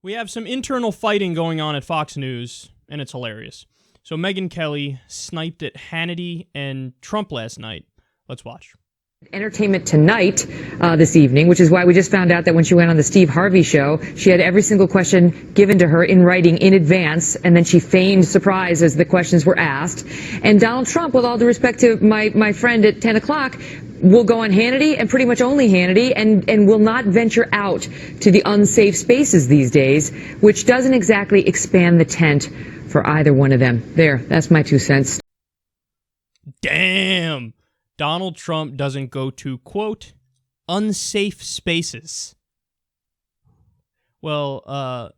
We have some internal fighting going on at Fox News, and it's hilarious. So Megyn Kelly sniped at Hannity and Trump last night. Let's watch. Entertainment Tonight this evening, which is why we just found out that when she went on the Steve Harvey show, she had every single question given to her in writing in advance, and then she feigned surprise as the questions were asked. And Donald Trump, with all due respect to my friend at 10 o'clock, will go on Hannity and pretty much only Hannity and will not venture out to the unsafe spaces these days, which doesn't exactly expand the tent for either one of them. There, that's my 2 cents. Damn. Donald Trump doesn't go to, quote, unsafe spaces. Well,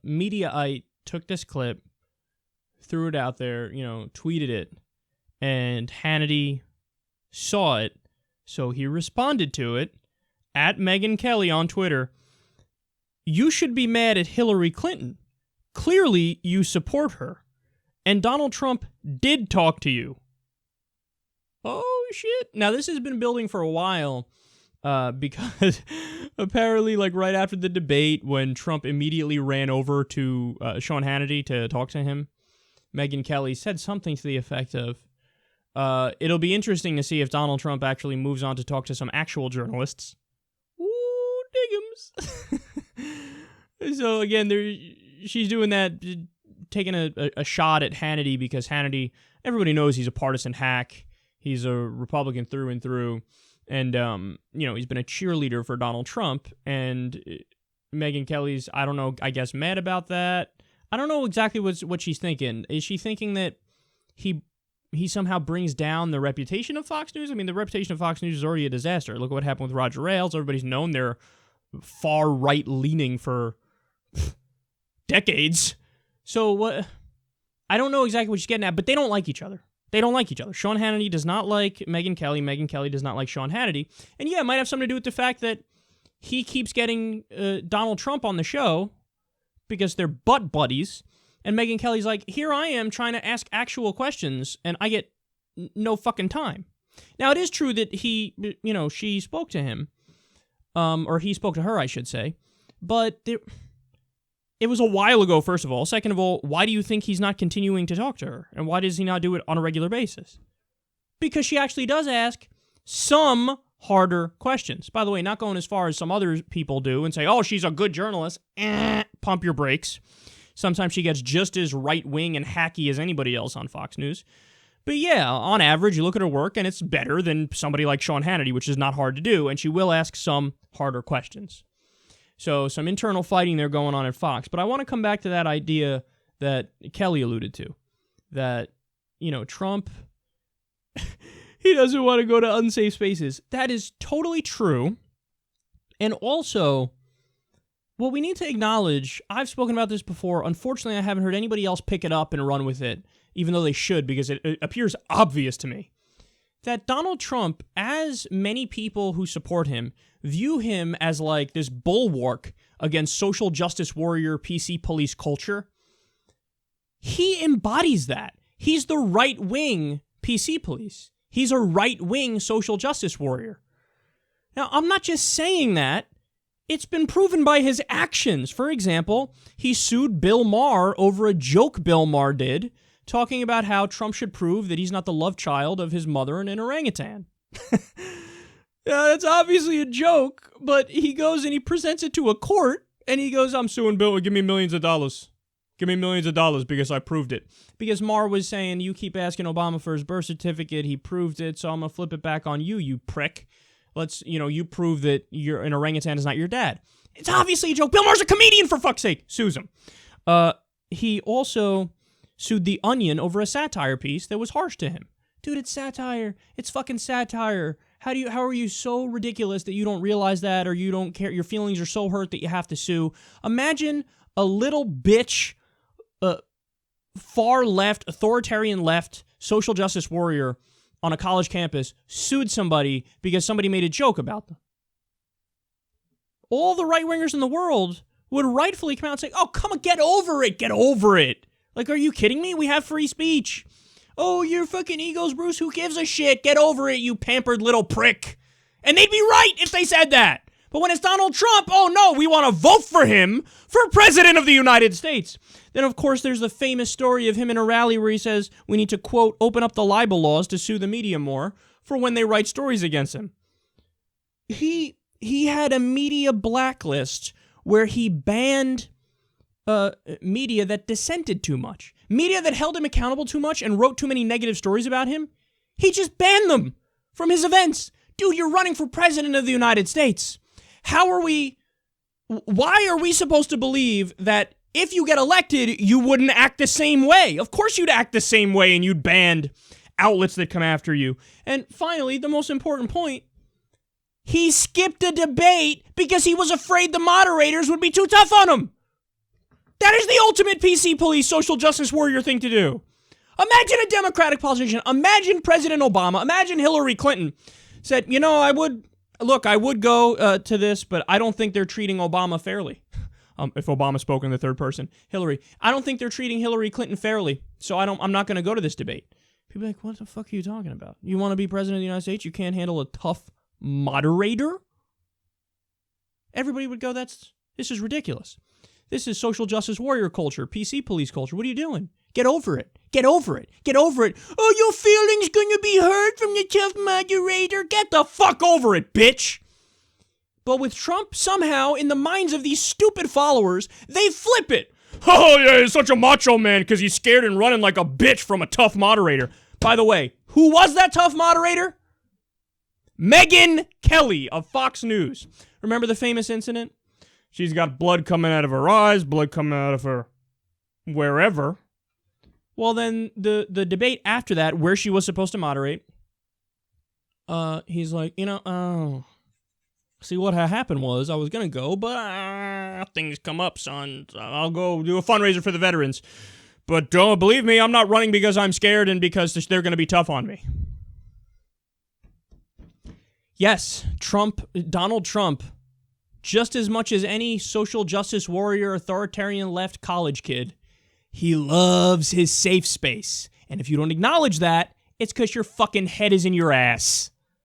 Mediaite took this clip, threw it out there, tweeted it, and Hannity saw it, so he responded to it at Megyn Kelly on Twitter. You should be mad at Hillary Clinton. Clearly, you support her. And Donald Trump did talk to you. Oh, shit. Now, this has been building for a while because apparently, right after the debate, when Trump immediately ran over to Sean Hannity to talk to him, Megyn Kelly said something to the effect of, it'll be interesting to see if Donald Trump actually moves on to talk to some actual journalists. Ooh, diggums. So, again, she's doing that, taking a shot at Hannity because Hannity, everybody knows he's a partisan hack. He's a Republican through and through, and, he's been a cheerleader for Donald Trump, and Megyn Kelly's, I don't know, I guess mad about that. I don't know exactly what she's thinking. Is she thinking that he somehow brings down the reputation of Fox News? I mean, the reputation of Fox News is already a disaster. Look at what happened with Roger Ailes. Everybody's known they're far right-leaning for decades. So what? I don't know exactly what she's getting at, but they don't like each other. They don't like each other. Sean Hannity does not like Megyn Kelly. Megyn Kelly does not like Sean Hannity. And yeah, it might have something to do with the fact that he keeps getting Donald Trump on the show because they're butt buddies. And Megyn Kelly's like, here I am trying to ask actual questions, and I get no fucking time. Now, it is true that she spoke to him, or he spoke to her, I should say. But it was a while ago, first of all. Second of all, why do you think he's not continuing to talk to her? And why does he not do it on a regular basis? Because she actually does ask some harder questions. By the way, not going as far as some other people do and say, oh, she's a good journalist. Pump your brakes. Sometimes she gets just as right-wing and hacky as anybody else on Fox News. But yeah, on average, you look at her work, and it's better than somebody like Sean Hannity, which is not hard to do, and she will ask some harder questions. So some internal fighting there going on at Fox. But I want to come back to that idea that Kelly alluded to, that, Trump, he doesn't want to go to unsafe spaces. That is totally true. And also, what we need to acknowledge, I've spoken about this before. Unfortunately, I haven't heard anybody else pick it up and run with it, even though they should, because it appears obvious to me, that Donald Trump, as many people who support him, view him as like this bulwark against social justice warrior PC police culture. He embodies that. He's the right-wing PC police. He's a right-wing social justice warrior. Now, I'm not just saying that. It's been proven by his actions. For example, he sued Bill Maher over a joke Bill Maher did, talking about how Trump should prove that he's not the love child of his mother and an orangutan. Yeah, that's obviously a joke, but he goes and he presents it to a court, and he goes, I'm suing Bill, give me millions of dollars. Give me millions of dollars because I proved it. Because Maher was saying, you keep asking Obama for his birth certificate, he proved it, so I'm going to flip it back on you, you prick. You prove that an orangutan is not your dad. It's obviously a joke. Bill Maher's a comedian, for fuck's sake. Sues him. He also sued The Onion over a satire piece that was harsh to him. Dude, it's satire. It's fucking satire. How are you so ridiculous that you don't realize that, or you don't care? Your feelings are so hurt that you have to sue. Imagine a little bitch, far left, authoritarian left, social justice warrior on a college campus sued somebody because somebody made a joke about them. All the right-wingers in the world would rightfully come out and say, oh, come on, get over it. Like, are you kidding me? We have free speech. Oh, your fucking ego's Bruce, who gives a shit? Get over it, you pampered little prick. And they'd be right if they said that. But when it's Donald Trump, oh no, we want to vote for him for president of the United States. Then, of course, there's the famous story of him in a rally where he says we need to, quote, open up the libel laws to sue the media more for when they write stories against him. He had a media blacklist where he banned media that dissented too much. Media that held him accountable too much and wrote too many negative stories about him. He just banned them from his events. Dude, you're running for president of the United States. Why are we supposed to believe that if you get elected, you wouldn't act the same way? Of course you'd act the same way and you'd ban outlets that come after you. And finally, the most important point, he skipped a debate because he was afraid the moderators would be too tough on him. That is the ultimate PC police social justice warrior thing to do. Imagine a Democratic politician, imagine President Obama, imagine Hillary Clinton said, you know, I would go to this, but I don't think they're treating Obama fairly. If Obama spoke in the third person. Hillary, I don't think they're treating Hillary Clinton fairly, so I'm not going to go to this debate. People are like, what the fuck are you talking about? You want to be president of the United States? You can't handle a tough moderator? Everybody would go, this is ridiculous. This is social justice warrior culture, PC police culture. What are you doing? Get over it. Get over it. Get over it. Oh, your feelings gonna be hurt from the tough moderator? Get the fuck over it, bitch. But with Trump, somehow, in the minds of these stupid followers, they flip it. Oh, yeah, he's such a macho man because he's scared and running like a bitch from a tough moderator. By the way, who was that tough moderator? Megyn Kelly of Fox News. Remember the famous incident? She's got blood coming out of her eyes, blood coming out of her wherever. Well, then the debate after that, where she was supposed to moderate, he's like, see, what happened was I was going to go, but things come up, son. I'll go do a fundraiser for the veterans. But don't believe me, I'm not running because I'm scared and because they're going to be tough on me. Yes, Donald Trump, just as much as any social justice warrior, authoritarian left college kid, he loves his safe space. And if you don't acknowledge that, it's because your fucking head is in your ass.